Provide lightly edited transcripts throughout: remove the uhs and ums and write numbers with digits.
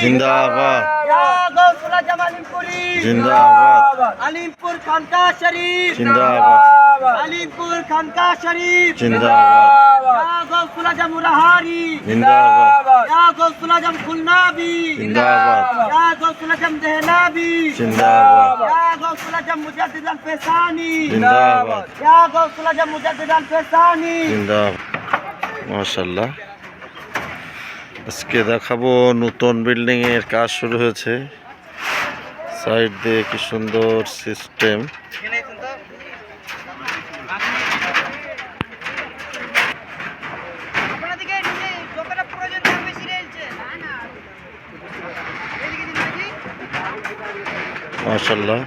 जिंदाबाद जिंदाबाद अलीमपुर खानका शरीफ जिंदाबाद अलीमपुर खानका शरीफ जिंदाबाद या गौसुल आजम मुराहारी जिंदाबाद या गौसुल आजम खुलनाबी जिंदाबाद या गौसुल आजम दहनाबी जिंदाबाद या गौसुल आजम मुजद्दिद अल फैसानी जिंदाबाद या गौसुल आजम मुजद्दिद अल फैसानी जिंदाबाद माशाल्लाह আজকে দেখাবো নতুন বিল্ডিং এর কাজ শুরু হয়েছে সাইড দিয়ে কি সুন্দর সিস্টেম মাশাআল্লাহ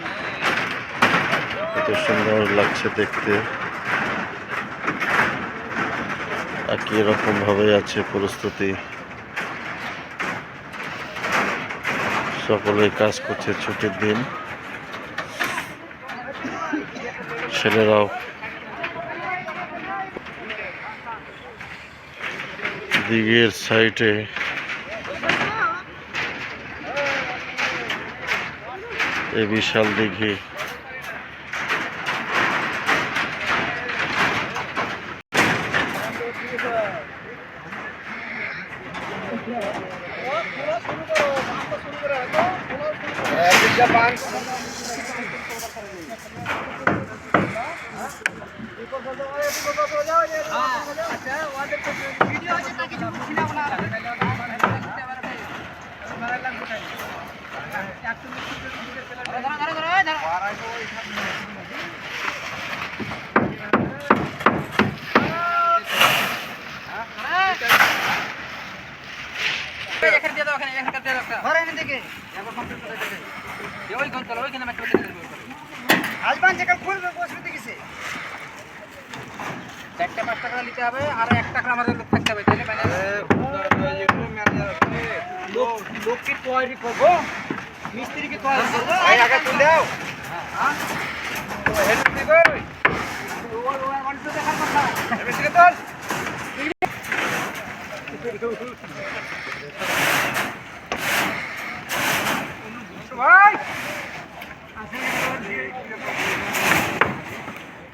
কত সুন্দর লাগছে দেখতে একই রকম ভাবে আছে প্রস্তুতি সকলে কাজ করছে ছুটির দিন ছেলেরাও দিঘির সাইডে এই বিশাল দিঘি চারটে 5 টাকা নিতে হবে আর 1 টাকা আমাদের লোক থাকতে হবে তাহলে লোক কি তৈরি করব মিস্ত্রি কি তৈরি করব এই আগে তুল দাও হ্যাঁ তো হেড দিতে কই ওর অনেক দেখার কথা মিস্ত্রি তোল